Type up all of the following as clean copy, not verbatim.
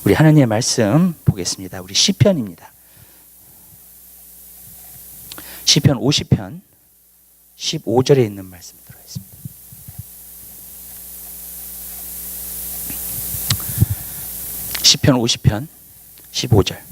우리 하나님의 말씀 보겠습니다. 우리 시편입니다. 시편 50편 15절에 있는 말씀 들어있습니다. 시편 50편 15절.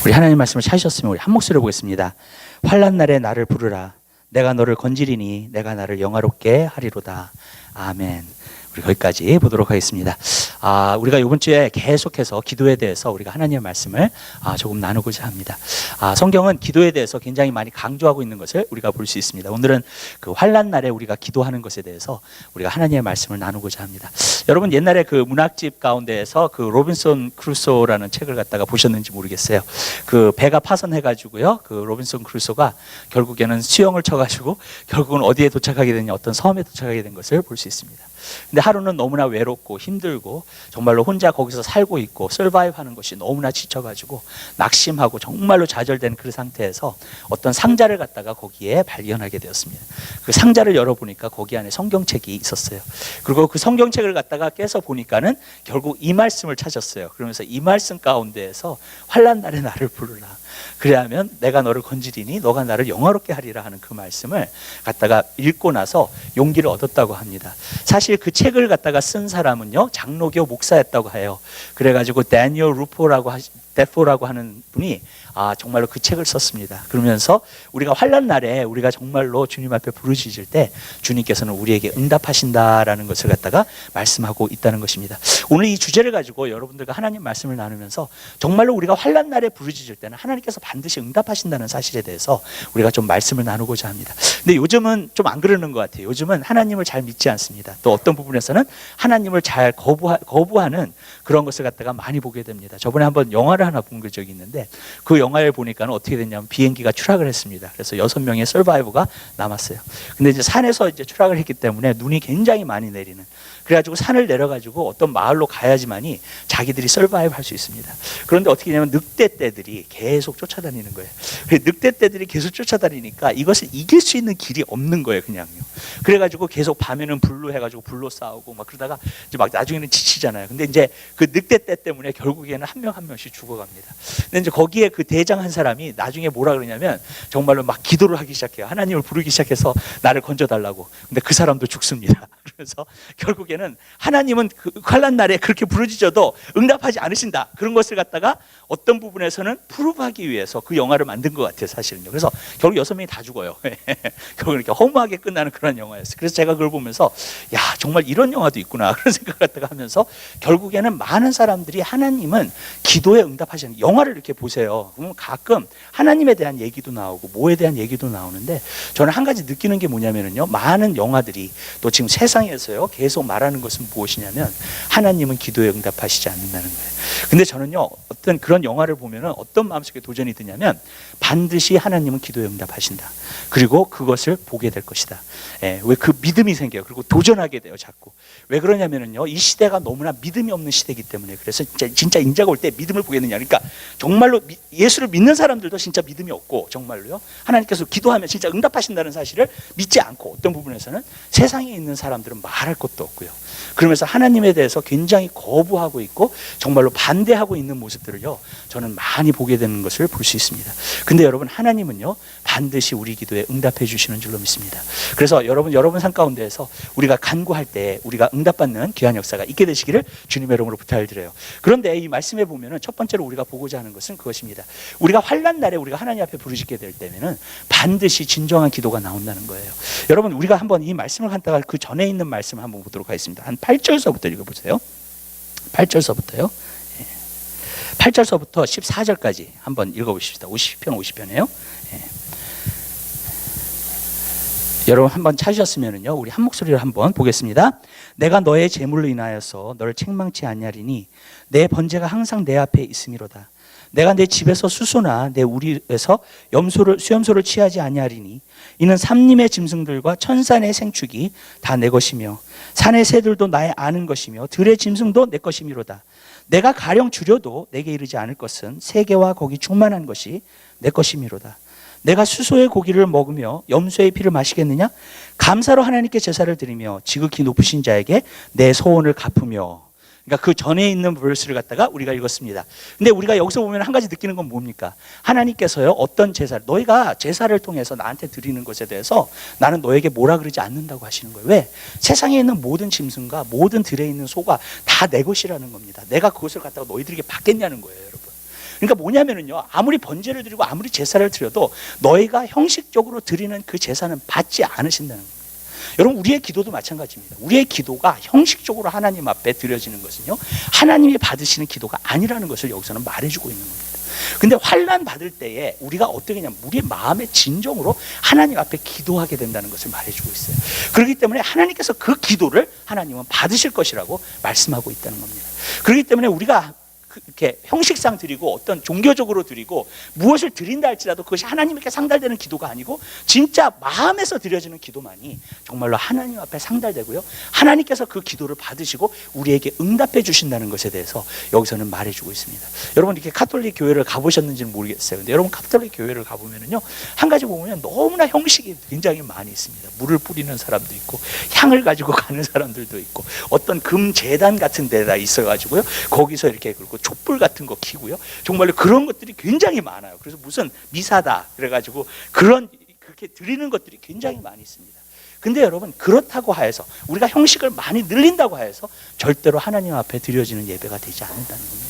우리 하나님 말씀을 찾으셨으면 우리 한 목소리로 보겠습니다. 환난 날에 나를 부르라. 내가 너를 건지리니 내가 나를 영화롭게 하리로다. 아멘. 우리 거기까지 보도록 하겠습니다. 우리가 이번 주에 계속해서 기도에 대해서 우리가 하나님의 말씀을 조금 나누고자 합니다. 성경은 기도에 대해서 굉장히 많이 강조하고 있는 것을 우리가 볼 수 있습니다. 오늘은 그 환난 날에 우리가 기도하는 것에 대해서 우리가 하나님의 말씀을 나누고자 합니다. 여러분 옛날에 그 문학집 가운데에서 그 로빈슨 크루소라는 책을 갖다가 보셨는지 모르겠어요. 그 배가 파손해가지고요. 그 로빈슨 크루소가 결국에는 수영을 쳐가지고 결국은 어디에 도착하게 되냐, 어떤 섬에 도착하게 된 것을 볼 수 있습니다. 근데 하루는 너무나 외롭고 힘들고 정말로 혼자 거기서 살고 있고 서바이브 하는 것이 너무나 지쳐가지고 낙심하고 정말로 좌절된 그 상태에서 어떤 상자를 갖다가 거기에 발견하게 되었습니다. 그 상자를 열어보니까 거기 안에 성경책이 있었어요. 그리고 그 성경책을 갖다가 깨서 보니까는 결국 이 말씀을 찾았어요. 그러면서 이 말씀 가운데에서 환난 날에 나를 부르라. 그래야면 내가 너를 건지리니 너가 나를 영화롭게 하리라 하는 그 말씀을 갖다가 읽고 나서 용기를 얻었다고 합니다. 사실 그 책을 갖다가 쓴 사람은요 장로교 목사였다고 해요. 그래가지고 데니얼 데포라고 하는 분이 정말로 그 책을 썼습니다. 그러면서 우리가 환난 날에 우리가 정말로 주님 앞에 부르짖을 때 주님께서는 우리에게 응답하신다라는 것을 갖다가 말씀하고 있다는 것입니다. 오늘 이 주제를 가지고 여러분들과 하나님 말씀을 나누면서 정말로 우리가 환난 날에 부르짖을 때는 하나님께서 반드시 응답하신다는 사실에 대해서 우리가 좀 말씀을 나누고자 합니다. 근데 요즘은 좀 안 그러는 것 같아요. 요즘은 하나님을 잘 믿지 않습니다. 또 어떤 부분에서는 하나님을 잘 거부하는 그런 것을 갖다가 많이 보게 됩니다. 저번에 한번 영화를 하나 본 적이 있는데 그 영화를 보니까 어떻게 됐냐면 비행기가 추락을 했습니다. 그래서 6명의 서바이버가 남았어요. 근데 이제 산에서 이제 추락을 했기 때문에 눈이 굉장히 많이 내리는, 그래가지고 산을 내려가지고 어떤 마을로 가야지만이 자기들이 서바이브 할 수 있습니다. 그런데 어떻게 되냐면 늑대떼들이 계속 쫓아다니는 거예요. 늑대떼들이 계속 쫓아다니니까 이것을 이길 수 있는 길이 없는 거예요, 그냥요. 그래가지고 계속 밤에는 불로 해가지고 불로 싸우고 막 그러다가 이제 막 나중에는 지치잖아요. 근데 이제 그 늑대떼 때문에 결국에는 한 명 한 명씩 죽어갑니다. 근데 이제 거기에 그 대장 한 사람이 나중에 뭐라 그러냐면 정말로 막 기도를 하기 시작해요. 하나님을 부르기 시작해서 나를 건져달라고. 근데 그 사람도 죽습니다. 그래서 결국에는 하나님은 그 환난 날에 그렇게 부르짖어도 응답하지 않으신다. 그런 것을 갖다가 어떤 부분에서는 프루브하기 위해서 그 영화를 만든 것 같아요, 사실은요. 그래서 결국 6명이 다 죽어요. 결국 이렇게 허무하게 끝나는 그런 영화였어요. 그래서 제가 그걸 보면서 야, 정말 이런 영화도 있구나 그런 생각을 갖다가 하면서 결국에는 많은 사람들이 하나님은 기도에 응답하시는, 영화를 이렇게 보세요. 그러면 가끔 하나님에 대한 얘기도 나오고 뭐에 대한 얘기도 나오는데 저는 한 가지 느끼는 게 뭐냐면요, 많은 영화들이 또 지금 세상에서요 계속 말하는 것은 무엇이냐면 하나님은 기도에 응답하시지 않는다는 거예요. 근데 저는요 어떤 그런 영화를 보면은 어떤 마음속에 도전이 드냐면 반드시 하나님은 기도에 응답하신다. 그리고 그것을 보게 될 것이다. 왜 그 믿음이 생겨요. 그리고 도전하게 돼요, 자꾸. 왜 그러냐면은요, 이 시대가 너무나 믿음이 없는 시대이기 때문에. 그래서 진짜 인자가 올 때 믿음을 보겠느냐. 그러니까 정말로 예수를 믿는 사람들도 진짜 믿음이 없고 정말로요, 하나님께서 기도하면 진짜 응답하신다는 사실을 믿지 않고 어떤 부분에서는 세상에 있는 사람들은 말할 것도 없고요. 그러면서 하나님에 대해서 굉장히 거부하고 있고 정말로 반대하고 있는 모습들을요 저는 많이 보게 되는 것을 볼 수 있습니다. 근데 여러분, 하나님은요 반드시 우리 기도에 응답해 주시는 줄로 믿습니다. 그래서 여러분 삶 가운데에서 우리가 간구할 때 우리가 응답받는 귀한 역사가 있게 되시기를 주님의 이름으로 부탁을 드려요. 그런데 이 말씀에 보면은 첫 번째로 우리가 보고자 하는 것은 그것입니다. 우리가 환난 날에 우리가 하나님 앞에 부르짖게 될 때면은 반드시 진정한 기도가 나온다는 거예요. 여러분, 우리가 한번 이 말씀을 갖다가 그 전에 있는 말씀을 한번 보도록 하겠습니다. 한 8절서부터 읽어보세요. 8절서부터요. 8절서부터 14절까지 한번 읽어보십시다. 50편이에요. 여러분 한번 찾으셨으면요, 우리 한 목소리로 한번 보겠습니다. 내가 너의 재물로 인하여서 너를 책망치 아니하리니 내 번제가 항상 내 앞에 있음이로다. 내가 내 집에서 수소나 내 우리에서 수염소를 취하지 아니하리니 이는 삼림의 짐승들과 천산의 생축이 다 내 것이며 산의 새들도 나의 아는 것이며 들의 짐승도 내 것이미로다. 내가 가령 주려도 내게 이르지 않을 것은 세계와 거기 충만한 것이 내 것이미로다. 내가 수소의 고기를 먹으며 염소의 피를 마시겠느냐? 감사로 하나님께 제사를 드리며 지극히 높으신 자에게 내 소원을 갚으며. 그러니까 그 전에 있는 verse를 갖다가 우리가 읽었습니다. 근데 우리가 여기서 보면 한 가지 느끼는 건 뭡니까? 하나님께서요, 어떤 제사를, 너희가 제사를 통해서 나한테 드리는 것에 대해서 나는 너에게 뭐라 그러지 않는다고 하시는 거예요. 왜? 세상에 있는 모든 짐승과 모든 들에 있는 소가 다 내 것이라는 겁니다. 내가 그것을 갖다가 너희들에게 받겠냐는 거예요, 여러분. 그러니까 뭐냐면요, 아무리 번제를 드리고 아무리 제사를 드려도 너희가 형식적으로 드리는 그 제사는 받지 않으신다는 거예요. 여러분, 우리의 기도도 마찬가지입니다. 우리의 기도가 형식적으로 하나님 앞에 드려지는 것은요, 하나님이 받으시는 기도가 아니라는 것을 여기서는 말해주고 있는 겁니다. 근데 환난 받을 때에 우리가 어떻게 하냐면 우리의 마음의 진정으로 하나님 앞에 기도하게 된다는 것을 말해주고 있어요. 그렇기 때문에 하나님께서 그 기도를 하나님은 받으실 것이라고 말씀하고 있다는 겁니다. 그렇기 때문에 우리가 이렇게 형식상 드리고 어떤 종교적으로 드리고 무엇을 드린다 할지라도 그것이 하나님께 상달되는 기도가 아니고 진짜 마음에서 드려지는 기도만이 정말로 하나님 앞에 상달되고요, 하나님께서 그 기도를 받으시고 우리에게 응답해 주신다는 것에 대해서 여기서는 말해주고 있습니다. 여러분, 이렇게 가톨릭 교회를 가보셨는지는 모르겠어요. 근데 여러분, 가톨릭 교회를 가보면요, 한 가지 보면 너무나 형식이 굉장히 많이 있습니다. 물을 뿌리는 사람도 있고 향을 가지고 가는 사람들도 있고 어떤 금 제단 같은 데다 있어가지고요, 거기서 이렇게 그리고 촛불 같은 거 켜고요, 정말로 그런 것들이 굉장히 많아요. 그래서 무슨 미사다 그래가지고 그렇게 드리는 것들이 굉장히 많이 있습니다. 근데 여러분, 그렇다고 하여서 우리가 형식을 많이 늘린다고 하여서 절대로 하나님 앞에 드려지는 예배가 되지 않는다는 겁니다.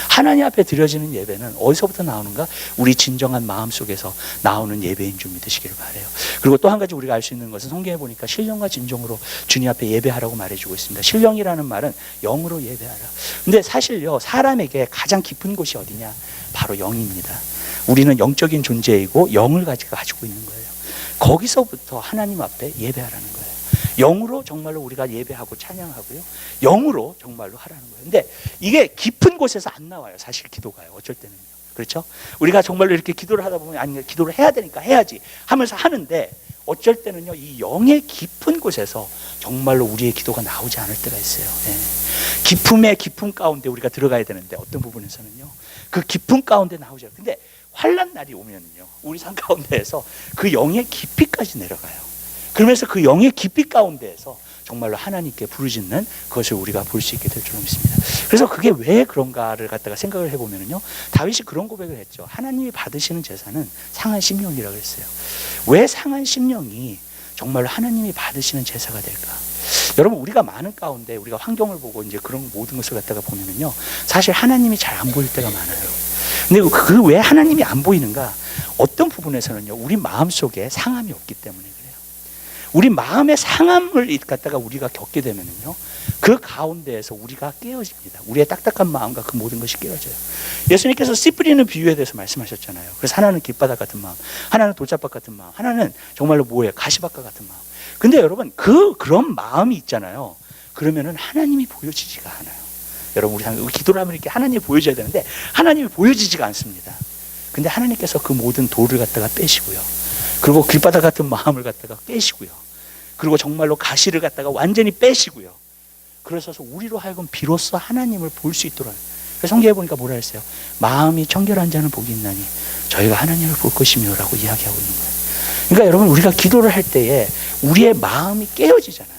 하나님 앞에 드려지는 예배는 어디서부터 나오는가? 우리 진정한 마음 속에서 나오는 예배인 줄 믿으시기를 바라요. 그리고 또 한 가지 우리가 알 수 있는 것은 성경에 보니까 신령과 진정으로 주님 앞에 예배하라고 말해주고 있습니다. 신령이라는 말은 영으로 예배하라. 근데 사실요, 사람에게 가장 깊은 곳이 어디냐? 바로 영입니다. 우리는 영적인 존재이고 영을 가지고 있는 거예요. 거기서부터 하나님 앞에 예배하라는 거예요. 영으로 정말로 우리가 예배하고 찬양하고요, 영으로 정말로 하라는 거예요. 근데 이게 깊은 곳에서 안 나와요, 사실 기도가요. 어쩔 때는요, 그렇죠? 우리가 정말로 이렇게 기도를 하다 보면 아니, 기도를 해야 되니까 해야지 하면서 하는데 어쩔 때는요, 이 영의 깊은 곳에서 정말로 우리의 기도가 나오지 않을 때가 있어요. 예. 깊음의 깊음 가운데 우리가 들어가야 되는데 어떤 부분에서는요, 그 깊음 가운데 나오지 않아요. 근데 환난 날이 오면은요, 우리 삶 가운데에서 그 영의 깊이까지 내려가요. 그러면서 그 영의 깊이 가운데에서 정말로 하나님께 부르짖는 그것을 우리가 볼 수 있게 될 줄 믿습니다. 그래서 그게 왜 그런가를 갖다가 생각을 해보면요, 다윗이 그런 고백을 했죠. 하나님이 받으시는 제사는 상한 심령이라고 그랬어요. 왜 상한 심령이 정말로 하나님이 받으시는 제사가 될까? 여러분, 우리가 많은 가운데 우리가 환경을 보고 이제 그런 모든 것을 갖다가 보면요, 사실 하나님이 잘 안 보일 때가 많아요. 근데 그 왜 하나님이 안 보이는가? 어떤 부분에서는요, 우리 마음 속에 상함이 없기 때문에 그래요. 우리 마음의 상함을 갖다가 우리가 겪게 되면요, 그 가운데에서 우리가 깨어집니다. 우리의 딱딱한 마음과 그 모든 것이 깨어져요. 예수님께서 씨 뿌리는 비유에 대해서 말씀하셨잖아요. 그래서 하나는 길바닥 같은 마음, 하나는 돌짝밭 같은 마음, 하나는 정말로 뭐예요? 가시밭과 같은 마음. 근데 여러분, 그런 마음이 있잖아요. 그러면은 하나님이 보여지지가 않아요. 여러분, 우리 기도를 하면 이렇게 하나님이 보여져야 되는데 하나님이 보여지지가 않습니다. 근데 하나님께서 그 모든 돌을 갖다가 빼시고요, 그리고 길바닥 같은 마음을 갖다가 빼시고요, 그리고 정말로 가시를 갖다가 완전히 빼시고요, 그래서 우리로 하여금 비로소 하나님을 볼 수 있도록. 성경에 보니까 뭐라 했어요? 마음이 청결한 자는 복이 있나니 저희가 하나님을 볼 것이며 라고 이야기하고 있는 거예요. 그러니까 여러분, 우리가 기도를 할 때에 우리의 마음이 깨어지잖아요.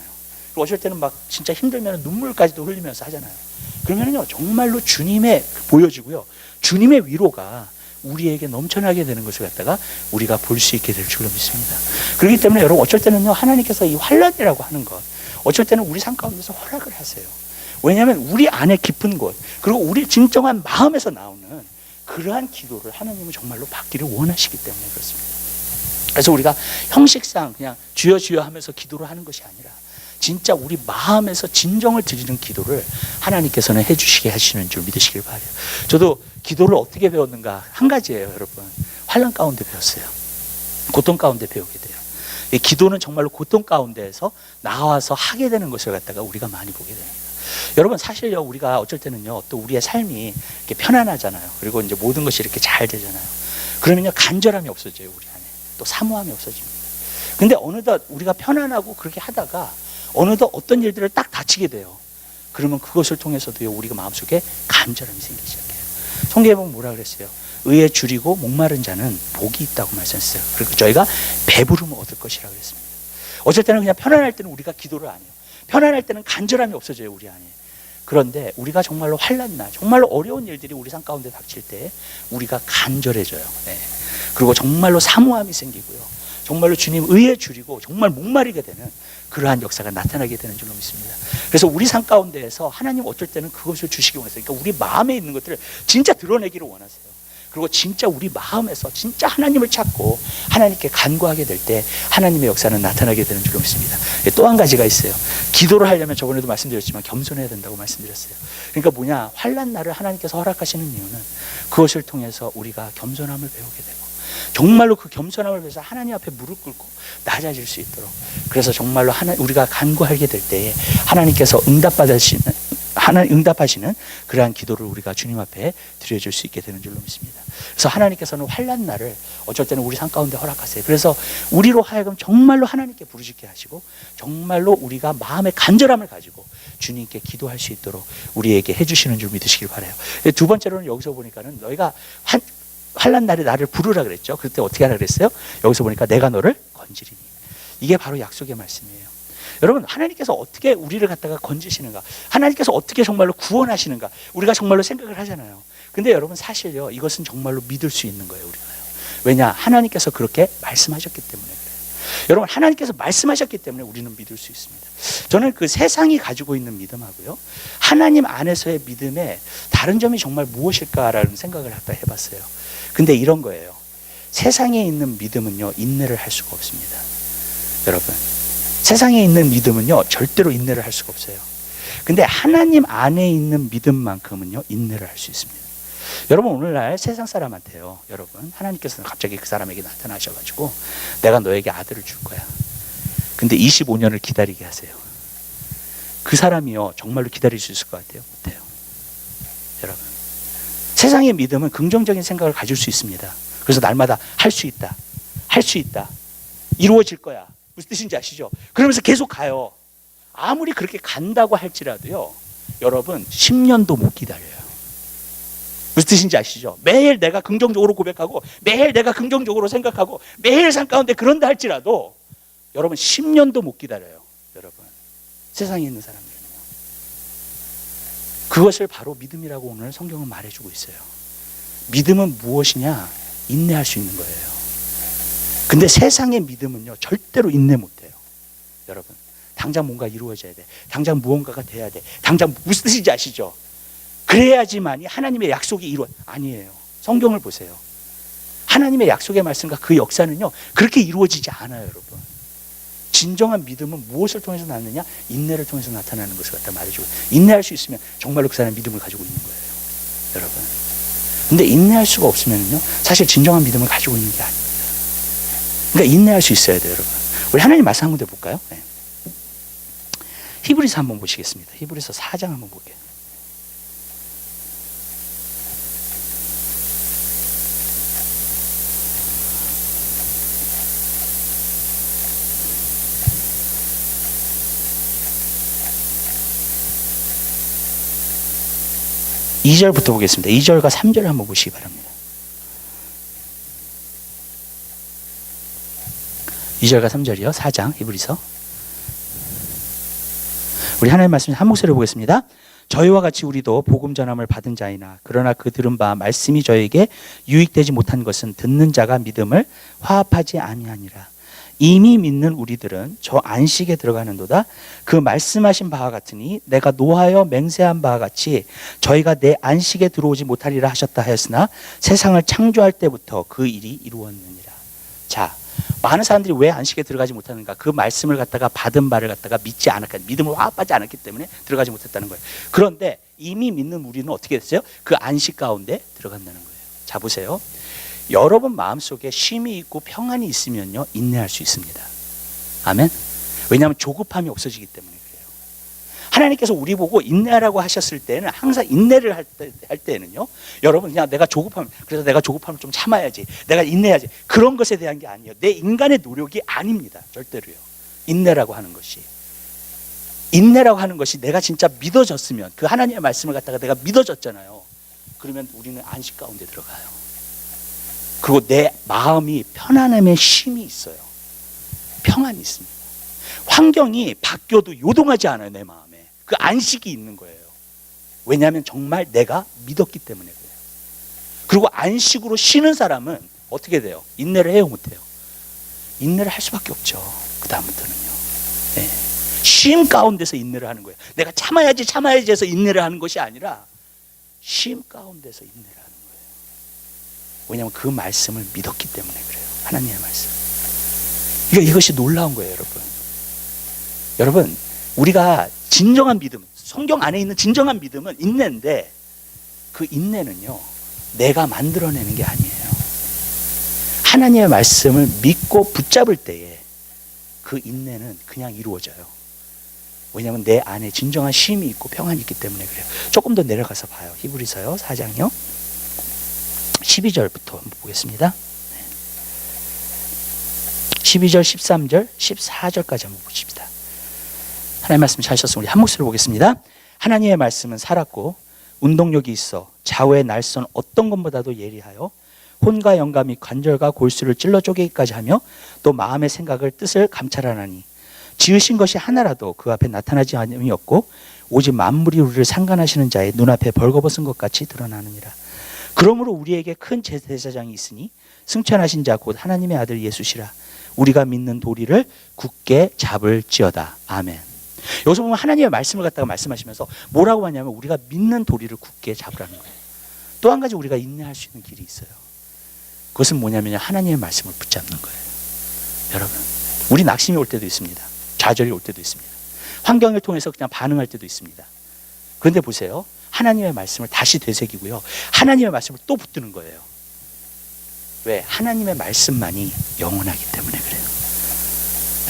어쩔 때는 막 진짜 힘들면 눈물까지도 흘리면서 하잖아요. 그러면요, 정말로 주님의 보여지고요, 주님의 위로가 우리에게 넘쳐나게 되는 것을 갖다가 우리가 볼 수 있게 될 줄로 믿습니다. 그렇기 때문에 여러분, 어쩔 때는요, 하나님께서 이 환난이라고 하는 것, 어쩔 때는 우리 삶 가운데서 허락을 하세요. 왜냐하면 우리 안에 깊은 곳, 그리고 우리 진정한 마음에서 나오는 그러한 기도를 하나님은 정말로 받기를 원하시기 때문에 그렇습니다. 그래서 우리가 형식상 그냥 주여 주여 하면서 기도를 하는 것이 아니라 진짜 우리 마음에서 진정을 드리는 기도를 하나님께서는 해주시게 하시는 줄 믿으시길 바라요. 저도 기도를 어떻게 배웠는가 한 가지예요, 여러분. 환난 가운데 배웠어요. 고통 가운데 배우게 돼요. 이 기도는 정말로 고통 가운데에서 나와서 하게 되는 것을 갖다가 우리가 많이 보게 됩니다. 여러분, 사실요, 우리가 어쩔 때는요, 또 우리의 삶이 이렇게 편안하잖아요. 그리고 이제 모든 것이 이렇게 잘 되잖아요. 그러면요, 간절함이 없어져요, 우리 안에. 또 사모함이 없어집니다. 근데 어느덧 우리가 편안하고 그렇게 하다가 어느덧 어떤 일들을 딱 다치게 돼요. 그러면 그것을 통해서도요, 우리가 마음속에 간절함이 생기기 시작해요. 성경에 보면 뭐라 그랬어요? 의에 줄이고 목마른 자는 복이 있다고 말씀했어요. 그리고 저희가 배부름을 얻을 것이라고 그랬습니다. 어쩔 때는 그냥 편안할 때는 우리가 기도를 안 해요. 편안할 때는 간절함이 없어져요, 우리 안에. 그런데 우리가 정말로 환난날, 정말로 어려운 일들이 우리 삶 가운데 닥칠 때 우리가 간절해져요. 네. 그리고 정말로 사모함이 생기고요, 정말로 주님 의에 줄이고 정말 목마르게 되는 그러한 역사가 나타나게 되는 줄로 믿습니다. 그래서 우리 삶 가운데에서 하나님 어쩔 때는 그것을 주시기 원하세요. 그러니까 우리 마음에 있는 것들을 진짜 드러내기를 원하세요. 그리고 진짜 우리 마음에서 진짜 하나님을 찾고 하나님께 간구하게 될 때 하나님의 역사는 나타나게 되는 줄로 믿습니다. 또 한 가지가 있어요. 기도를 하려면 저번에도 말씀드렸지만 겸손해야 된다고 말씀드렸어요. 그러니까 뭐냐, 환난 날을 하나님께서 허락하시는 이유는 그것을 통해서 우리가 겸손함을 배우게 되고 정말로 그 겸손함을 위해서 하나님 앞에 무릎 꿇고 낮아질 수 있도록, 그래서 정말로 우리가 간구하게 될 때에 하나님께서 응답하시는 그러한 기도를 우리가 주님 앞에 드려줄 수 있게 되는 줄로 믿습니다. 그래서 하나님께서는 환난 날을 어쩔 때는 우리 삶 가운데 허락하세요. 그래서 우리로 하여금 정말로 하나님께 부르짖게 하시고 정말로 우리가 마음의 간절함을 가지고 주님께 기도할 수 있도록 우리에게 해주시는 줄 믿으시길 바라요. 두 번째로는 여기서 보니까는 너희가 환난 날에 나를 부르라 그랬죠. 그때 어떻게 하라 그랬어요? 여기서 보니까 내가 너를 건지리니. 이게 바로 약속의 말씀이에요. 여러분, 하나님께서 어떻게 우리를 갖다가 건지시는가, 하나님께서 어떻게 정말로 구원하시는가, 우리가 정말로 생각을 하잖아요. 근데 여러분, 사실요, 이것은 정말로 믿을 수 있는 거예요, 우리가요. 왜냐, 하나님께서 그렇게 말씀하셨기 때문에 그래요. 여러분, 하나님께서 말씀하셨기 때문에 우리는 믿을 수 있습니다. 저는 그 세상이 가지고 있는 믿음하고요, 하나님 안에서의 믿음의 다른 점이 정말 무엇일까라는 생각을 갖다 해봤어요. 근데 이런 거예요. 세상에 있는 믿음은요, 인내를 할 수가 없습니다. 여러분, 세상에 있는 믿음은요, 절대로 인내를 할 수가 없어요. 근데 하나님 안에 있는 믿음만큼은요, 인내를 할 수 있습니다. 여러분, 오늘날 세상 사람한테요, 여러분, 하나님께서는 갑자기 그 사람에게 나타나셔가지고 내가 너에게 아들을 줄 거야. 근데 25년을 기다리게 하세요. 그 사람이요, 정말로 기다릴 수 있을 것 같아요? 못해요. 여러분, 세상의 믿음은 긍정적인 생각을 가질 수 있습니다. 그래서 날마다 할 수 있다, 할 수 있다, 이루어질 거야. 무슨 뜻인지 아시죠? 그러면서 계속 가요. 아무리 그렇게 간다고 할지라도요, 여러분 10년도 못 기다려요. 무슨 뜻인지 아시죠? 매일 내가 긍정적으로 고백하고 매일 내가 긍정적으로 생각하고 매일 삶 가운데 그런다 할지라도 여러분 10년도 못 기다려요. 여러분, 세상에 있는 사람들은요. 그것을 바로 믿음이라고 오늘 성경은 말해주고 있어요. 믿음은 무엇이냐? 인내할 수 있는 거예요. 근데 세상의 믿음은요, 절대로 인내 못해요. 여러분, 당장 뭔가 이루어져야 돼, 당장 무언가가 돼야 돼, 당장 무슨 뜻인지 아시죠? 그래야지만이 하나님의 약속이 아니에요. 성경을 보세요. 하나님의 약속의 말씀과 그 역사는요, 그렇게 이루어지지 않아요. 여러분, 진정한 믿음은 무엇을 통해서 나느냐? 인내를 통해서 나타나는 것을 갖다 말해주고, 인내할 수 있으면 정말로 그 사람은 믿음을 가지고 있는 거예요. 여러분, 근데 인내할 수가 없으면요, 사실 진정한 믿음을 가지고 있는 게 아닙니다. 그러니까 인내할 수 있어야 돼요, 여러분. 우리 하나님 말씀 한 군데 볼까요? 네. 히브리서 한번 보시겠습니다. 히브리서 4장 한번 볼게요. 이 절부터 보겠습니다. 2절과 3절 한번 보시기 바랍니다. 2절과 3절이요. 4장 히브리서. 우리 하나님 말씀 한 목소리로 보겠습니다. 저희와 같이 우리도 복음 전함을 받은 자이나 그러나 그 들은 바 말씀이 저에게 유익되지 못한 것은 듣는 자가 믿음을 화합하지 아니하니라. 이미 믿는 우리들은 저 안식에 들어가는도다. 그 말씀하신 바와 같으니 내가 노하여 맹세한 바와 같이 저희가 내 안식에 들어오지 못하리라 하셨다 하였으나 세상을 창조할 때부터 그 일이 이루었느니라. 자, 많은 사람들이 왜 안식에 들어가지 못하는가? 그 말씀을 갖다가 받은 바를 갖다가 믿지 않았기, 믿음을 화합하지 않았기 때문에 들어가지 못했다는 거예요. 그런데 이미 믿는 우리는 어떻게 됐어요? 그 안식 가운데 들어간다는 거예요. 자, 보세요. 여러분 마음속에 쉼이 있고 평안이 있으면요, 인내할 수 있습니다. 아멘. 왜냐하면 조급함이 없어지기 때문에 그래요. 하나님께서 우리 보고 인내하라고 하셨을 때는 항상 인내를 할 때는요, 여러분 그냥 내가 조급함, 그래서 내가 조급함을 좀 참아야지, 내가 인내해야지, 그런 것에 대한 게 아니에요. 내 인간의 노력이 아닙니다. 절대로요. 인내라고 하는 것이. 인내라고 하는 것이 내가 진짜 믿어졌으면, 그 하나님의 말씀을 갖다가 내가 믿어졌잖아요. 그러면 우리는 안식 가운데 들어가요. 그리고 내 마음이 편안함의 쉼이 있어요. 평안이 있습니다. 환경이 바뀌어도 요동하지 않아요. 내 마음에 그 안식이 있는 거예요. 왜냐하면 정말 내가 믿었기 때문에 그래요. 그리고 안식으로 쉬는 사람은 어떻게 돼요? 인내를 해요, 못해요? 인내를 할 수밖에 없죠. 그 다음부터는요. 네. 쉼 가운데서 인내를 하는 거예요. 내가 참아야지 해서 인내를 하는 것이 아니라 쉼 가운데서 인내를 하는 거예요. 왜냐하면 그 말씀을 믿었기 때문에 그래요. 하나님의 말씀. 이것이 놀라운 거예요, 여러분. 여러분, 우리가 진정한 믿음, 성경 안에 있는 진정한 믿음은 인내인데, 그 인내는요, 내가 만들어내는 게 아니에요. 하나님의 말씀을 믿고 붙잡을 때에 그 인내는 그냥 이루어져요. 왜냐하면 내 안에 진정한 쉼이 있고 평안이 있기 때문에 그래요. 조금 더 내려가서 봐요. 히브리서요 4장요 12절부터 한번 보겠습니다. 12절, 13절, 14절까지 한번 보십니다. 하나님의 말씀 잘 하셨으면 우리 한 목소리로 보겠습니다. 하나님의 말씀은 살았고 운동력이 있어 좌우의 날선 어떤 것보다도 예리하여 혼과 영감이 관절과 골수를 찔러 쪼개기까지 하며 또 마음의 생각을 뜻을 감찰하나니 지으신 것이 하나라도 그 앞에 나타나지 않음이 없고 오직 만물이 우리를 상관하시는 자의 눈앞에 벌거벗은 것 같이 드러나느니라. 그러므로 우리에게 큰 제사장이 있으니 승천하신 자 곧 하나님의 아들 예수시라. 우리가 믿는 도리를 굳게 잡을지어다. 아멘. 여기서 보면 하나님의 말씀을 갖다가 말씀하시면서 뭐라고 하냐면 우리가 믿는 도리를 굳게 잡으라는 거예요. 또 한 가지 우리가 인내할 수 있는 길이 있어요. 그것은 뭐냐면 하나님의 말씀을 붙잡는 거예요. 여러분, 우리 낙심이 올 때도 있습니다. 좌절이 올 때도 있습니다. 환경을 통해서 그냥 반응할 때도 있습니다. 그런데 보세요. 하나님의 말씀을 다시 되새기고요. 하나님의 말씀을 또 붙드는 거예요. 왜? 하나님의 말씀만이 영원하기 때문에 그래요.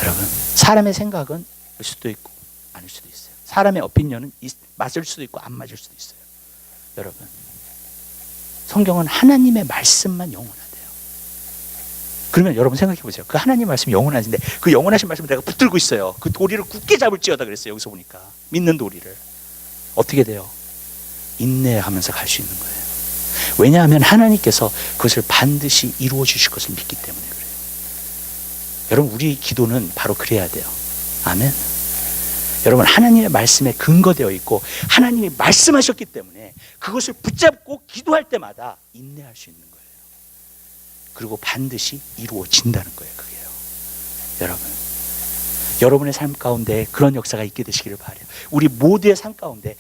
여러분, 사람의 생각은 올 수도 있고 아닐 수도 있어요. 사람의 오피니언은 맞을 수도 있고 안 맞을 수도 있어요. 여러분, 성경은 하나님의 말씀만 영원하대요. 그러면 여러분 생각해 보세요. 그 하나님 말씀이 영원하신데 그 영원하신 말씀을 내가 붙들고 있어요. 그 도리를 굳게 잡을지어다 그랬어요. 여기서 보니까 믿는 도리를 어떻게 돼요? 인내하면서 갈 수 있는 거예요. 왜냐하면 하나님께서 그것을 반드시 이루어 주실 것을 믿기 때문에 그래요. 여러분, 우리 기도는 바로 그래야 돼요. 아멘. 여러분, 하나님의 말씀에 근거되어 있고 하나님이 말씀하셨기 때문에 그것을 붙잡고 기도할 때마다 인내할 수 있는 거예요. 그리고 반드시 이루어진다는 거예요. 그게요. 여러분, 여러분의 삶 가운데 그런 역사가 있게 되시기를 바라요. 우리 모두의 삶 가운데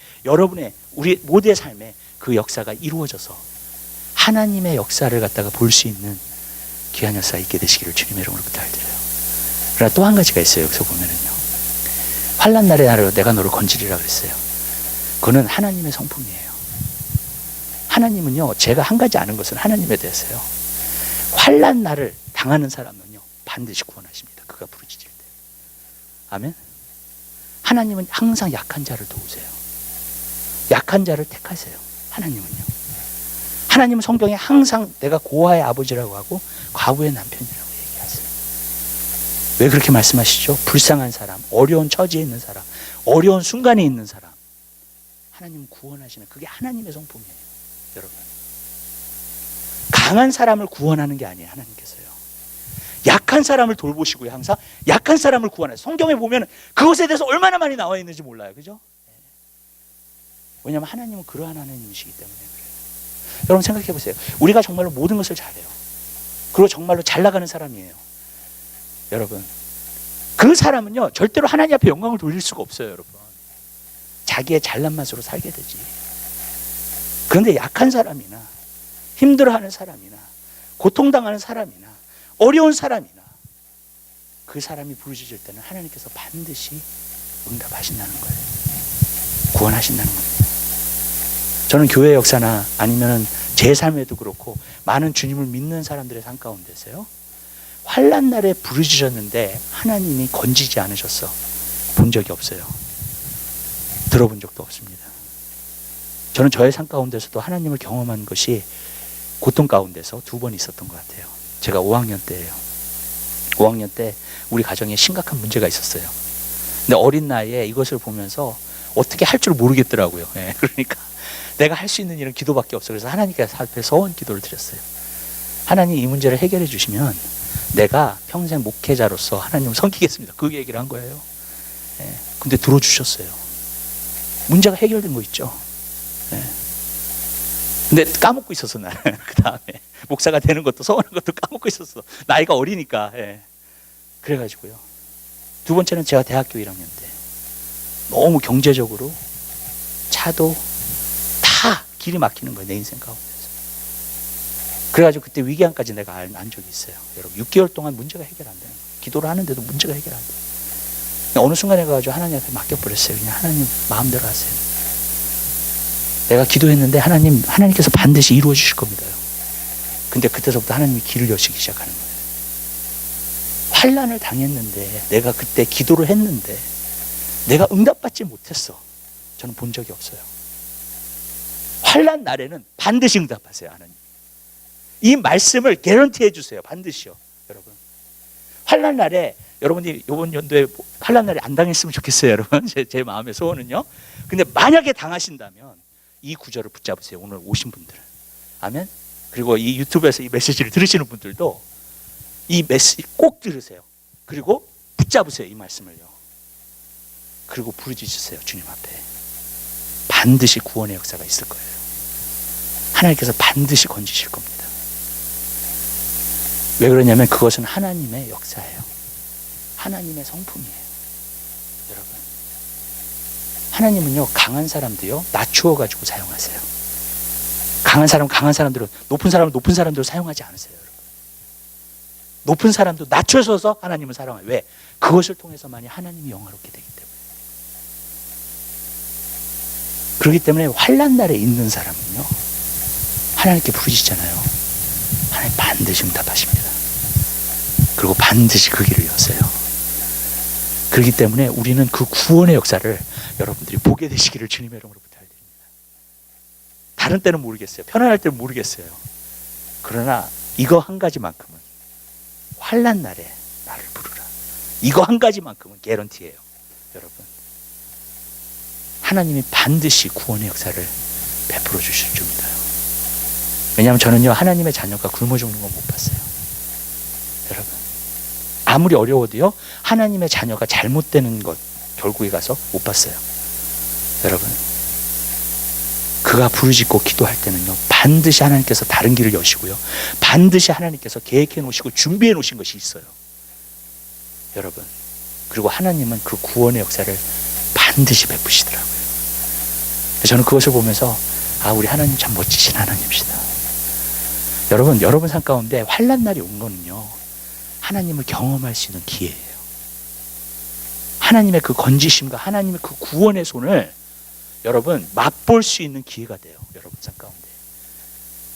우리 모두의 삶에 그 역사가 이루어져서 하나님의 역사를 갖다가 볼 수 있는 귀한 역사가 있게 되시기를 주님의 이름으로 부탁드려요. 그러나 또 한 가지가 있어요. 여기서 보면은요, 환난 날에 나를 내가 너를 건지리라 그랬어요. 그거는 하나님의 성품이에요. 하나님은요, 제가 한 가지 아는 것은 하나님에 대해서요, 환난 날을 당하는 사람은요 반드시 구원하십니다. 그가 부르짖을 때. 아멘. 하나님은 항상 약한 자를 도우세요. 약한 자를 택하세요. 하나님은요. 하나님은 성경에 항상 내가 고아의 아버지라고 하고 과부의 남편이라고 얘기하세요. 왜 그렇게 말씀하시죠? 불쌍한 사람, 어려운 처지에 있는 사람, 어려운 순간에 있는 사람, 하나님은 구원하시는, 그게 하나님의 성품이에요. 여러분, 강한 사람을 구원하는 게 아니에요. 하나님께서요, 약한 사람을 돌보시고요, 항상 약한 사람을 구원하세요. 성경에 보면 그것에 대해서 얼마나 많이 나와 있는지 몰라요. 그죠? 왜냐하면 하나님은 그러한 하나님이시기 때문에 그래요. 여러분 생각해 보세요. 우리가 정말로 모든 것을 잘해요. 그리고 정말로 잘 나가는 사람이에요. 여러분, 그 사람은요 절대로 하나님 앞에 영광을 돌릴 수가 없어요. 여러분, 자기의 잘난 맛으로 살게 되지. 그런데 약한 사람이나 힘들어하는 사람이나 고통당하는 사람이나 어려운 사람이나 그 사람이 부르짖을 때는 하나님께서 반드시 응답하신다는 거예요. 구원하신다는 겁니다. 저는 교회 역사나 아니면 제 삶에도 그렇고 많은 주님을 믿는 사람들의 삶 가운데서요, 환난 날에 부르짖었는데 하나님이 건지지 않으셨어 본 적이 없어요. 들어본 적도 없습니다. 저는 저의 삶 가운데서도 하나님을 경험한 것이 고통 가운데서 2번 있었던 것 같아요. 제가 5학년 때예요. 5학년 때 우리 가정에 심각한 문제가 있었어요. 근데 어린 나이에 이것을 보면서 어떻게 할 줄 모르겠더라고요. 예, 그러니까 내가 할 수 있는 일은 기도밖에 없어. 그래서 하나님께 앞에 서원 기도를 드렸어요. 하나님 이 문제를 해결해 주시면 내가 평생 목회자로서 하나님을 섬기겠습니다. 그 얘기를 한 거예요. 예, 근데 들어주셨어요. 문제가 해결된 거 있죠. 예. 근데 까먹고 있었어 나는. 그 다음에 목사가 되는 것도 서원한 것도 까먹고 있었어. 나이가 어리니까. 예. 그래가지고요. 두 번째는 제가 대학교 1학년 때 너무 경제적으로 차도 다 길이 막히는 거예요. 내 인생 가운데서. 그래가지고 그때 위기암까지 내가 안 적이 있어요. 여러분 6개월 동안 문제가 해결 안 되는 거예요. 기도를 하는데도 문제가 해결 안 돼요. 어느 순간에 가가지고 하나님 앞에 맡겨버렸어요. 그냥 하나님 마음대로 하세요. 내가 기도했는데 하나님께서 반드시 이루어 주실 겁니다요. 근데 그때서부터 하나님이 길을 여시기 시작하는 거예요. 환난을 당했는데 내가 그때 기도를 했는데 내가 응답받지 못했어. 저는 본 적이 없어요. 환난 날에는 반드시 응답하세요. 하나님. 이 말씀을 개런티해 주세요. 반드시요. 여러분. 환난 날에 여러분이 이번 연도에 환난 날에 안 당했으면 좋겠어요. 여러분. 제 마음의 소원은요. 근데 만약에 당하신다면 이 구절을 붙잡으세요. 오늘 오신 분들은. 아멘. 그리고 이 유튜브에서 이 메시지를 들으시는 분들도 이 메시지 꼭 들으세요. 그리고 붙잡으세요. 이 말씀을요. 그리고 부르짖으세요. 주님 앞에. 반드시 구원의 역사가 있을 거예요. 하나님께서 반드시 건지실 겁니다. 왜 그러냐면 그것은 하나님의 역사예요. 하나님의 성품이에요. 여러분. 하나님은요, 강한 사람도요, 낮추어가지고 사용하세요. 강한 사람들은, 높은 사람들을 사용하지 않으세요. 여러분. 높은 사람도 낮춰서서 하나님을 사랑해요. 왜? 그것을 통해서만이 하나님이 영화롭게 되기 때문에. 그렇기 때문에 환난 날에 있는 사람은요, 하나님께 부르짖잖아요. 하나님 반드시 응답하십니다. 그리고 반드시 그 길을 여세요. 그렇기 때문에 우리는 그 구원의 역사를 여러분들이 보게 되시기를 주님의 이름으로 부탁드립니다. 다른 때는 모르겠어요. 편안할 때는 모르겠어요. 그러나 이거 한 가지만큼은 환난 날에 나를 부르라. 이거 한 가지만큼은 개런티예요. 여러분. 하나님이 반드시 구원의 역사를 베풀어 주실 줄 믿어요. 왜냐하면 저는요, 하나님의 자녀가 굶어 죽는 건 못 봤어요. 여러분. 아무리 어려워도요, 하나님의 자녀가 잘못되는 것 결국에 가서 못 봤어요. 여러분. 그가 부르짖고 기도할 때는요, 반드시 하나님께서 다른 길을 여시고요, 반드시 하나님께서 계획해 놓으시고 준비해 놓으신 것이 있어요. 여러분. 그리고 하나님은 그 구원의 역사를 반드시 베푸시더라고요. 저는 그것을 보면서 우리 하나님 참 멋지신 하나님이시다. 여러분 삶 가운데 환난 날이 온 거는요, 하나님을 경험할 수 있는 기회예요. 하나님의 그 건지심과 하나님의 그 구원의 손을 여러분 맛볼 수 있는 기회가 돼요. 여러분 삶 가운데.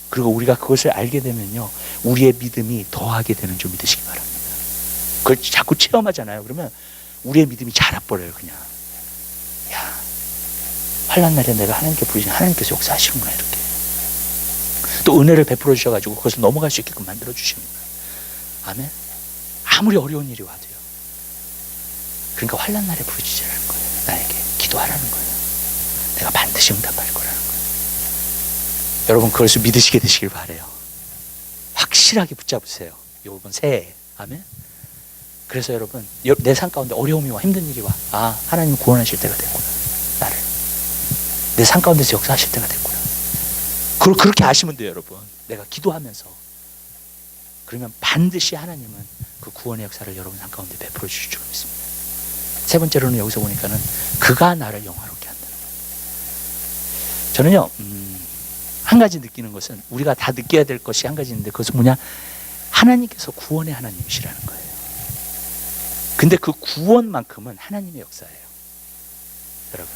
그리고 우리가 그것을 알게 되면요, 우리의 믿음이 더하게 되는 줄 믿으시기 바랍니다. 그걸 자꾸 체험하잖아요. 그러면 우리의 믿음이 자라버려요. 그냥. 야, 환난 날에 내가 하나님께 부르시면 하나님께서 역사하시는구나. 이렇게 또 은혜를 베풀어 주셔가지고 그것을 넘어갈 수 있게끔 만들어 주시는구나. 아멘. 아무리 어려운 일이 와도요. 그러니까 환난 날에 부르짖으라는 거예요. 나에게 기도하라는 거예요. 내가 반드시 응답할 거라는 거예요. 여러분 그것을 믿으시게 되시길 바라요. 확실하게 붙잡으세요. 이번 새해에. 아멘. 그래서 여러분 내 삶 가운데 어려움이 와, 힘든 일이 와, 하나님 구원하실 때가 됐구나. 나를 내 삶 가운데서 역사하실 때가 됐구나. 그렇게 아시면 돼요. 여러분. 내가 기도하면서. 그러면 반드시 하나님은 그 구원의 역사를 여러분 삶 가운데 베풀어 주실 줄 믿습니다. 세 번째로는 여기서 보니까는 그가 나를 영화롭게 한다는 거예요. 저는요, 한 가지 느끼는 것은, 우리가 다 느껴야 될 것이 한 가지 있는데, 그것은 뭐냐? 하나님께서 구원의 하나님이시라는 거예요. 근데 그 구원만큼은 하나님의 역사예요. 여러분,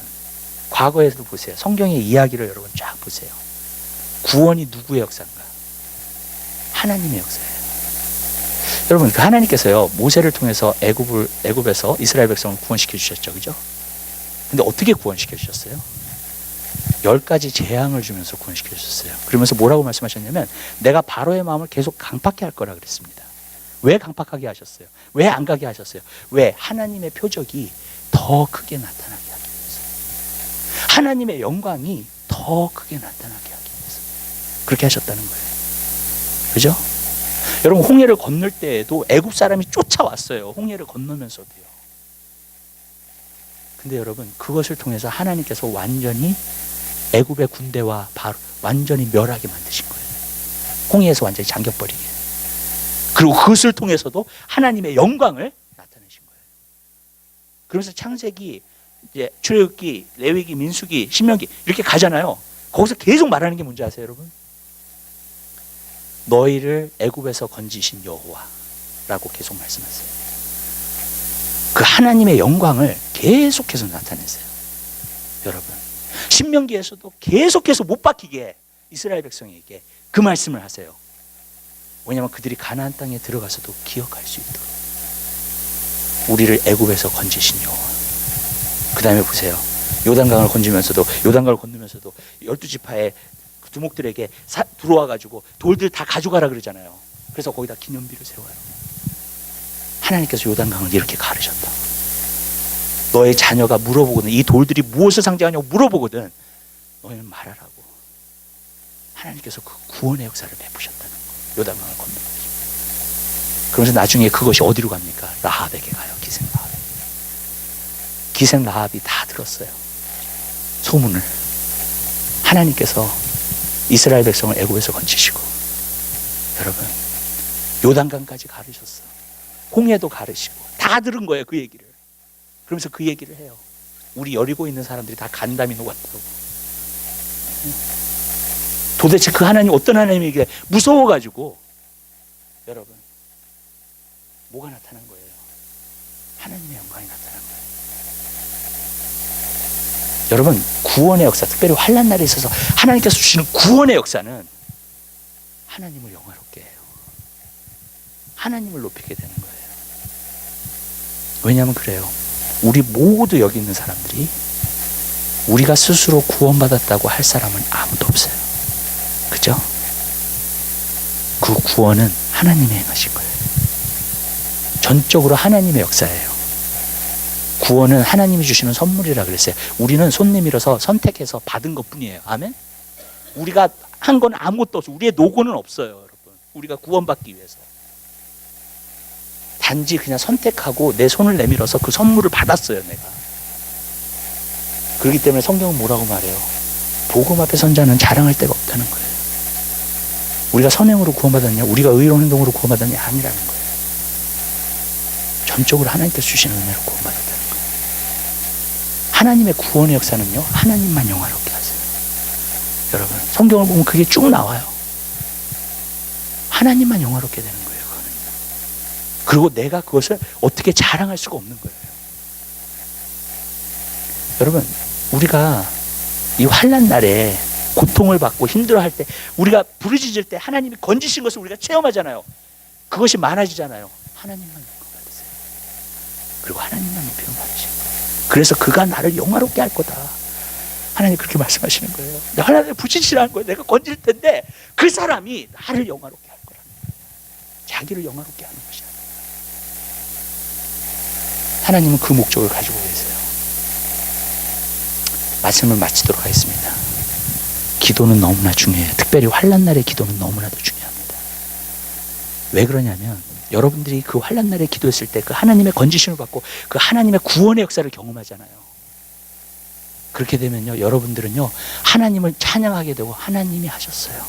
과거에도 보세요. 성경의 이야기를 여러분 쫙 보세요. 구원이 누구의 역사인가? 하나님의 역사예요. 여러분, 그 하나님께서요, 모세를 통해서 애굽에서 이스라엘 백성을 구원시켜 주셨죠. 그죠? 근데 어떻게 구원시켜 주셨어요? 10가지 재앙을 주면서 구원시켜 주셨어요. 그러면서 뭐라고 말씀하셨냐면, 내가 바로의 마음을 계속 강팍해 할 거라 그랬습니다. 왜 강팍하게 하셨어요? 왜 안 가게 하셨어요? 왜? 하나님의 표적이 더 크게 나타나게 하기 위해서, 하나님의 영광이 더 크게 나타나게 하기 위해서 그렇게 하셨다는 거예요. 그죠? 여러분, 홍해를 건널 때에도 애굽 사람이 쫓아왔어요. 홍해를 건너면서도요. 근데 여러분, 그것을 통해서 하나님께서 완전히 애굽의 군대와 바로 완전히 멸하게 만드신 거예요. 홍해에서 완전히 잠겨버리게. 그리고 그것을 통해서도 하나님의 영광을 나타내신 거예요. 그러면서 창세기, 이제 출애굽기, 레위기, 민수기, 신명기 이렇게 가잖아요. 거기서 계속 말하는 게 뭔지 아세요, 여러분? 너희를 애굽에서 건지신 여호와라고 계속 말씀하세요. 그 하나님의 영광을 계속해서 나타내세요. 여러분, 신명기에서도 계속해서 못 박히게 이스라엘 백성에게 그 말씀을 하세요. 왜냐하면 그들이 가나안 땅에 들어가서도 기억할 수 있도록 우리를 애굽에서 건지신 여호와. 그 다음에 보세요. 요단강을 건지면서도, 요단강을 건너면서도 12지파의 두목들에게 들어와가지고 돌들 다 가져가라 그러잖아요. 그래서 거기다 기념비를 세워요. 하나님께서 요단강을 이렇게 가르셨다. 너의 자녀가 물어보거든, 이 돌들이 무엇을 상징하냐고 물어보거든, 너희는 말하라고. 하나님께서 그 구원의 역사를 베푸셨다는 거예요. 요단강을 건너가지고. 그러면서 나중에 그것이 어디로 갑니까? 라합에게 가요. 기생 라합. 기생 라합이 다 들었어요. 소문을. 하나님께서 이스라엘 백성을 애굽에서 건지시고, 여러분, 요단강까지 가르셨어. 홍해도 가르시고 다 들은 거예요, 그 얘기를. 그러면서 그 얘기를 해요. 우리 여리고 있는 사람들이 다 간담이 녹았다고. 도대체 그 하나님 어떤 하나님이길래 무서워가지고, 여러분, 뭐가 나타난 거예요? 하나님의 영광이 나타난 거예요. 여러분, 구원의 역사, 특별히 환난 날에 있어서 하나님께서 주시는 구원의 역사는 하나님을 영화롭게 해요. 하나님을 높이게 되는 거예요. 왜냐하면 그래요. 우리 모두 여기 있는 사람들이 우리가 스스로 구원받았다고 할 사람은 아무도 없어요. 그죠? 그 구원은 하나님이 행하신 거예요. 전적으로 하나님의 역사예요. 구원은 하나님이 주시는 선물이라 그랬어요. 우리는 손 내밀어서 선택해서 받은 것 뿐이에요. 아멘? 우리가 한 건 아무것도 없어요. 우리의 노고는 없어요, 여러분. 우리가 구원받기 위해서. 단지 그냥 선택하고 내 손을 내밀어서 그 선물을 받았어요, 내가. 그렇기 때문에 성경은 뭐라고 말해요? 복음 앞에 선 자는 자랑할 데가 없다는 거예요. 우리가 선행으로 구원받았냐, 우리가 의로운 행동으로 구원받았냐, 아니라는 거예요. 전적으로 하나님께서 주시는 은혜로 구원받았다는 거예요. 하나님의 구원의 역사는요, 하나님만 영화롭게 하세요. 여러분, 성경을 보면 그게 쭉 나와요. 하나님만 영화롭게 되는 거예요, 그거는. 그리고 내가 그것을 어떻게 자랑할 수가 없는 거예요. 여러분, 우리가 이 환난 날에 고통을 받고 힘들어할 때, 우리가 부르짖을 때 하나님이 건지신 것을 우리가 체험하잖아요. 그것이 많아지잖아요. 하나님만 영광 받으세요. 그리고 하나님만 높이면 받으시는 거예요. 그래서 그가 나를 영화롭게 할 거다. 하나님 그렇게 말씀하시는 거예요. 하나님 부르짖으라는 거예요. 내가 건질 텐데 그 사람이 나를 영화롭게 할 거라는 거예요. 자기를 영화롭게 하는 것이야. 하나님은 그 목적을 가지고 계세요. 말씀을 마치도록 하겠습니다. 기도는 너무나 중요해요. 특별히 환난 날의 기도는 너무나도 중요합니다. 왜 그러냐면, 여러분들이 그 환난 날에 기도했을 때 그 하나님의 건지심을 받고 그 하나님의 구원의 역사를 경험하잖아요. 그렇게 되면요, 여러분들은요, 하나님을 찬양하게 되고, 하나님이 하셨어요.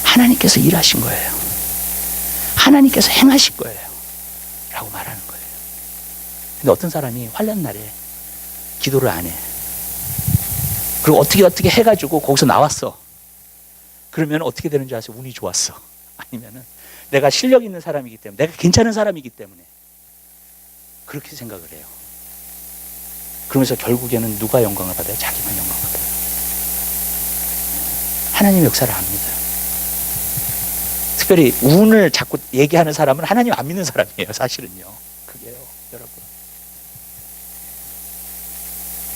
하나님께서 일하신 거예요. 하나님께서 행하신 거예요. 라고 말하는 거예요. 근데 어떤 사람이 환난 날에 기도를 안 해. 그리고 어떻게 해가지고 거기서 나왔어. 그러면 어떻게 되는 줄 아세요? 운이 좋았어. 아니면은 내가 실력 있는 사람이기 때문에, 내가 괜찮은 사람이기 때문에 그렇게 생각을 해요. 그러면서 결국에는 누가 영광을 받아요? 자기만 영광을 받아요. 하나님의 역사를 압니다. 특별히 운을 자꾸 얘기하는 사람은 하나님 안 믿는 사람이에요, 사실은요. 그게요, 여러분.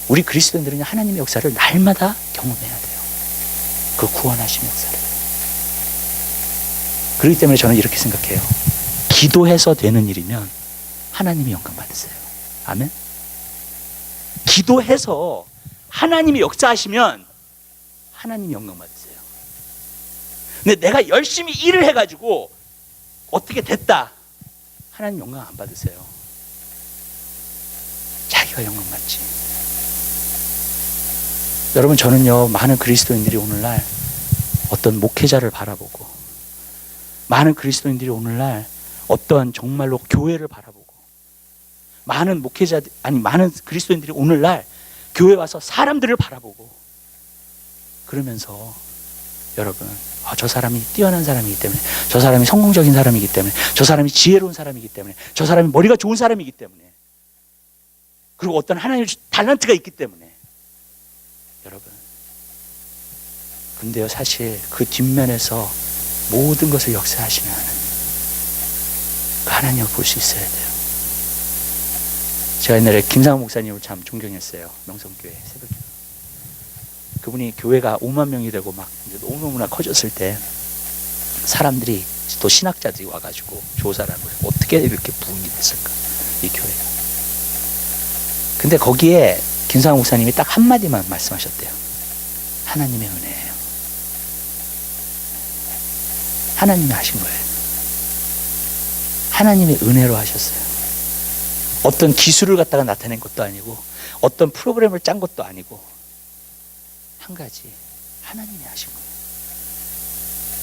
우리 그리스도인들은 하나님의 역사를 날마다 경험해야 돼요. 그 구원하심의 역사를. 그렇기 때문에 저는 이렇게 생각해요. 기도해서 되는 일이면 하나님이 영광 받으세요. 아멘. 기도해서 하나님이 역사하시면 하나님이 영광 받으세요. 근데 내가 열심히 일을 해가지고 어떻게 됐다, 하나님 영광 안 받으세요. 자기가 영광 받지. 여러분, 저는요, 많은 그리스도인들이 오늘날 어떤 목회자를 바라보고, 많은 그리스도인들이 오늘날 어떤 정말로 교회를 바라보고, 많은 목회자들, 아니 많은 그리스도인들이 오늘날 교회 와서 사람들을 바라보고 그러면서, 여러분, 저 사람이 뛰어난 사람이기 때문에, 저 사람이 성공적인 사람이기 때문에, 저 사람이 지혜로운 사람이기 때문에, 저 사람이 머리가 좋은 사람이기 때문에, 그리고 어떤 하나님의 달란트가 있기 때문에. 여러분, 근데요, 사실 그 뒷면에서 모든 것을 역사하시는 하나님, 그 하나님을 볼 수 있어야 돼요. 제가 옛날에 김상훈 목사님을 참 존경했어요. 명성교회 새벽기도. 그분이 교회가 5만 명이 되고 막 너무너무나 커졌을 때 사람들이, 또 신학자들이 와가지고 조사를 하고, 어떻게 이렇게 부흥이 됐을까, 이 교회가. 근데 거기에 김상훈 목사님이 딱 한마디만 말씀하셨대요. 하나님의 은혜예요. 하나님이 하신 거예요. 하나님의 은혜로 하셨어요. 어떤 기술을 갖다가 나타낸 것도 아니고, 어떤 프로그램을 짠 것도 아니고, 한 가지, 하나님이 하신 거예요.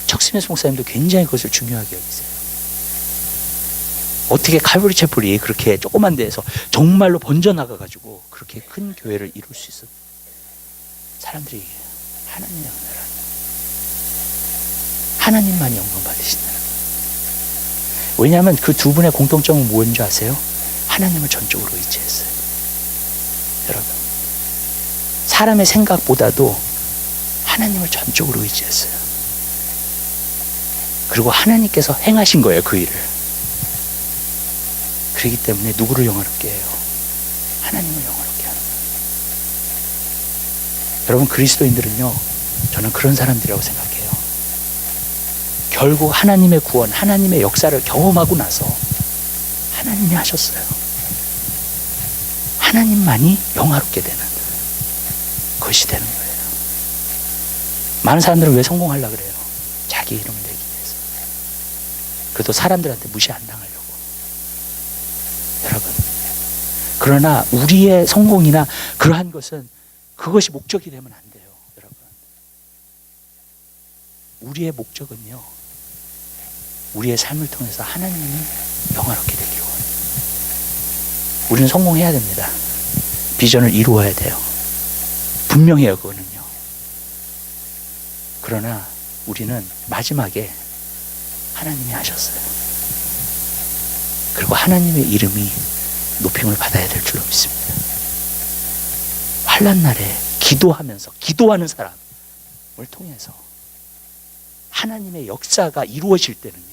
척스미스 목사님도 굉장히 그것을 중요하게 여기세요. 어떻게 칼버리 채플이 그렇게 조그만 데에서 정말로 번져나가가지고 그렇게 큰 교회를 이룰 수 있어? 사람들이 얘기해요. 하나님의 은혜라. 하나님만이 영광 받으신다. 왜냐하면 그 두 분의 공통점은 뭔지 아세요? 하나님을 전적으로 의지했어요. 여러분, 사람의 생각보다도 하나님을 전적으로 의지했어요. 그리고 하나님께서 행하신 거예요, 그 일을. 그렇기 때문에 누구를 영화롭게 해요? 하나님을 영화롭게 하는 거예요. 여러분, 그리스도인들은요, 저는 그런 사람들이라고 생각해요. 결국 하나님의 구원, 하나님의 역사를 경험하고 나서 하나님이 하셨어요. 하나님만이 영화롭게 되는 것이 되는 거예요. 많은 사람들은 왜 성공하려고 그래요? 자기 이름을 내기 위해서. 그래도 사람들한테 무시 안 당하려고. 여러분, 그러나 우리의 성공이나 그러한 것은, 그것이 목적이 되면 안 돼요. 여러분, 우리의 목적은요, 우리의 삶을 통해서 하나님이 영화롭게 되기를 원해요. 우리는 성공해야 됩니다. 비전을 이루어야 돼요. 분명해요, 그거는요. 그러나 우리는 마지막에 하나님이 하셨어요. 그리고 하나님의 이름이 높임을 받아야 될 줄로 믿습니다. 환난 날에 기도하면서, 기도하는 사람을 통해서 하나님의 역사가 이루어질 때는요,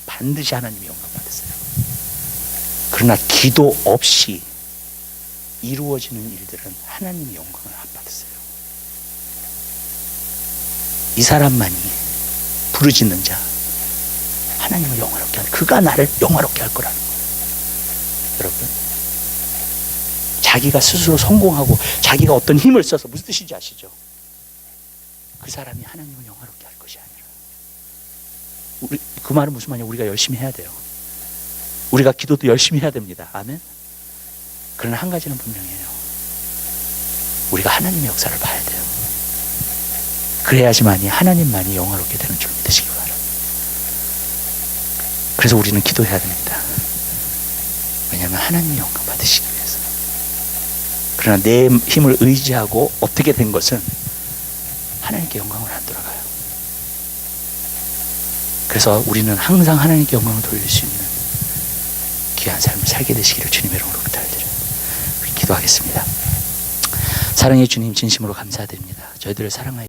반드시 하나님이 영광 받으세요. 그러나 기도 없이 이루어지는 일들은 하나님이 영광을 안 받으세요. 이 사람만이 부르짖는 자, 하나님을 영화롭게 할, 그가 나를 영화롭게 할 거라는 거예요. 여러분, 자기가 스스로 성공하고 자기가 어떤 힘을 써서, 무슨 뜻인지 아시죠? 그 사람이 하나님을 영화롭게 할 것이 아니라, 그 말은 무슨 말이냐? 우리가 열심히 해야 돼요. 우리가 기도도 열심히 해야 됩니다. 아멘. 그러나 한 가지는 분명해요. 우리가 하나님의 역사를 봐야 돼요. 그래야지만이 하나님만이 영화롭게 되는 줄 믿으시기 바랍니다. 그래서 우리는 기도해야 됩니다. 왜냐하면 하나님의 영광 받으시기 위해서. 그러나 내 힘을 의지하고 어떻게 된 것은 하나님께 영광을 안 돌아가요. 그래서 우리는 항상 하나님께 영광을 돌릴 수 있는 귀한 삶을 살게 되시기를 주님의 이름으로 부탁드려요. 기도하겠습니다. 사랑의 주님, 진심으로 감사드립니다. 저희들을 사랑하여